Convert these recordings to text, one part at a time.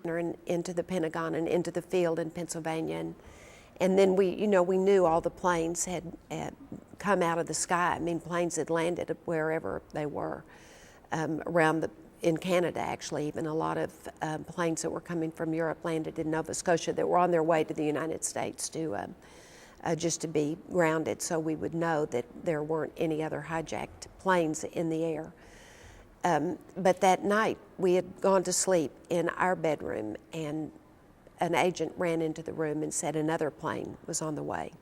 partner into the Pentagon and into the field in Pennsylvania. And then we knew all the planes had come out of the sky. I mean, planes had landed wherever they were, in Canada, actually. Even a lot of planes that were coming from Europe landed in Nova Scotia that were on their way to the United States just to be grounded, so we would know that there weren't any other hijacked planes in the air. But that night, we had gone to sleep in our bedroom, and an agent ran into the room and said another plane was on the way.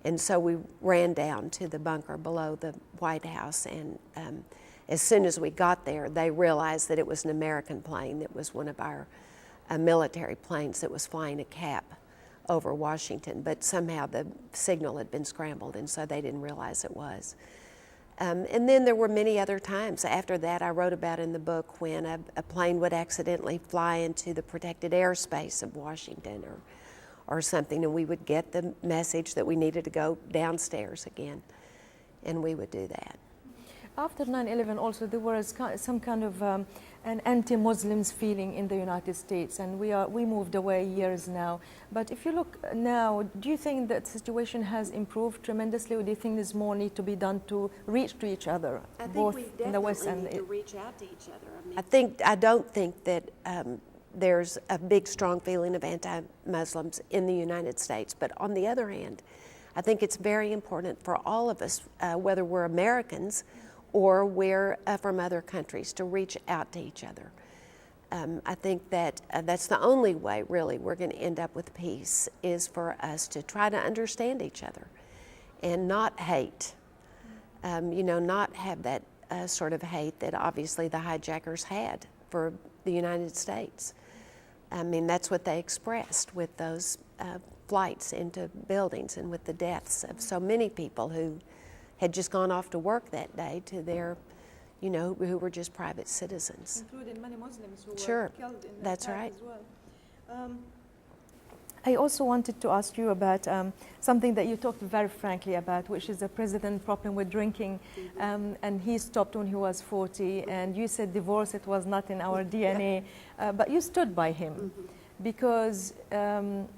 And so we ran down to the bunker below the White House, and as soon as we got there, they realized that it was an American plane. That was one of our military planes that was flying a cap over Washington, but somehow the signal had been scrambled, and so they didn't realize it was. And then there were many other times after that I wrote about in the book when a plane would accidentally fly into the protected airspace of Washington or something, and we would get the message that we needed to go downstairs again, and we would do that. After 9/11 also there was some kind of an anti-Muslims feeling in the United States, and we moved away years now. But if you look now, do you think that the situation has improved tremendously, or do you think there's more need to be done to reach to each other, both in the West and need to reach out to each other? I don't think that there's a big, strong feeling of anti-Muslims in the United States. But on the other hand, I think it's very important for all of us, whether we're Americans or we're from other countries, to reach out to each other. I think that that's the only way, really, we're going to end up with peace, is for us to try to understand each other and not hate. Not have that sort of hate that obviously the hijackers had for the United States. I mean, that's what they expressed with those flights into buildings and with the deaths of so many people who had just gone off to work that day to their, who were just private citizens. Including many Muslims who were killed in that's right. as well. I also wanted to ask you about something that you talked very frankly about, which is the president's problem with drinking. And he stopped when he was 40, and you said divorce, it was not in our DNA, but you stood by him. Because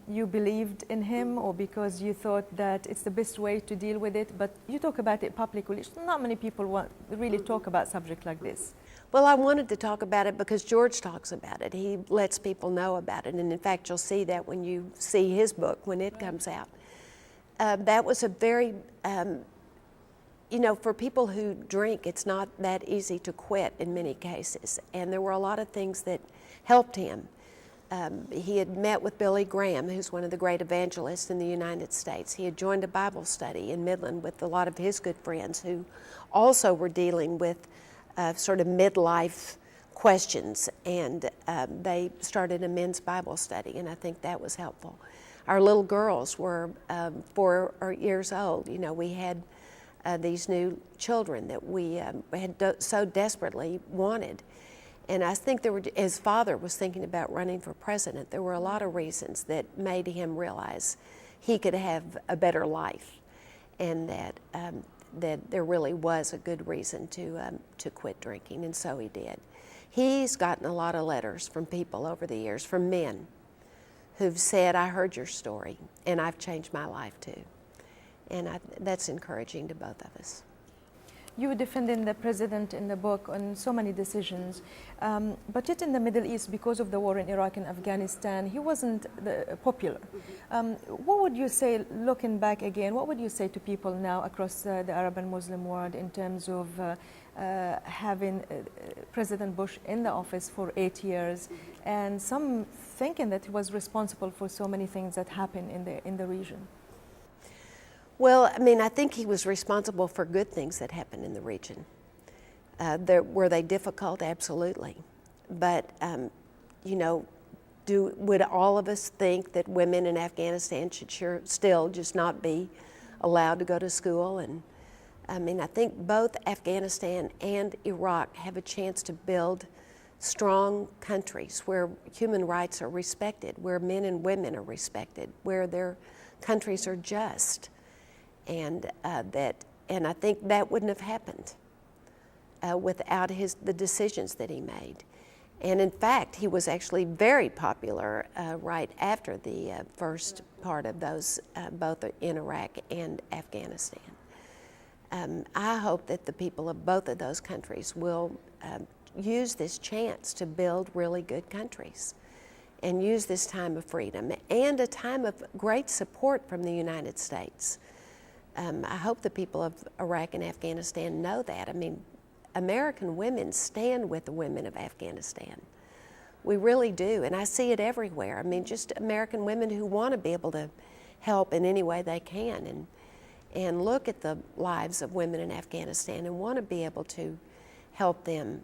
you believed in him, or because you thought that it's the best way to deal with it? But you talk about it publicly. Not many people really talk about subject like this. Well, I wanted to talk about it because George talks about it. He lets people know about it. And in fact, you'll see that when you see his book, when it comes out. That was a very, for people who drink, it's not that easy to quit in many cases. And there were a lot of things that helped him. He had met with Billy Graham, who's one of the great evangelists in the United States. He had joined a Bible study in Midland with a lot of his good friends who also were dealing with sort of midlife questions, and they started a men's Bible study, and I think that was helpful. Our little girls were 4 years old. We had these new children that we had so desperately wanted. And I think his father was thinking about running for president. There were a lot of reasons that made him realize he could have a better life, and that there really was a good reason to quit drinking, and so he did. He's gotten a lot of letters from people over the years, from men, who've said, I heard your story, and I've changed my life too. And that's encouraging to both of us. You defended the president in the book on so many decisions, but yet in the Middle East, because of the war in Iraq and Afghanistan, he wasn't popular. What would you say, looking back again, what would you say to people now across the Arab and Muslim world in terms of having President Bush in the office for 8 years, and some thinking that he was responsible for so many things that happened in the region? Well, I mean, I think he was responsible for good things that happened in the region. Were they difficult? Absolutely. But, would all of us think that women in Afghanistan should still just not be allowed to go to school? And I mean, I think both Afghanistan and Iraq have a chance to build strong countries where human rights are respected, where men and women are respected, where their countries are just. And I think that wouldn't have happened without the decisions that he made. And in fact, he was actually very popular right after the first part of those, both in Iraq and Afghanistan. I hope that the people of both of those countries will use this chance to build really good countries and use this time of freedom and a time of great support from the United States. I hope the people of Iraq and Afghanistan know that. I mean, American women stand with the women of Afghanistan. We really do, and I see it everywhere. I mean, just American women who want to be able to help in any way they can and look at the lives of women in Afghanistan and want to be able to help them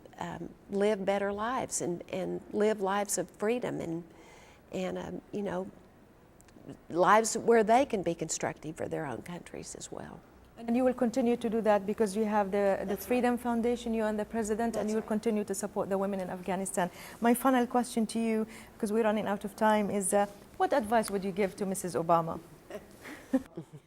live better lives and live lives of freedom and you know, lives where they can be constructive for their own countries as well. And you will continue to do that because you have the Freedom Foundation, you and the President, and you will continue to support the women in Afghanistan. My final question to you, because we're running out of time, is what advice would you give to Mrs. Obama?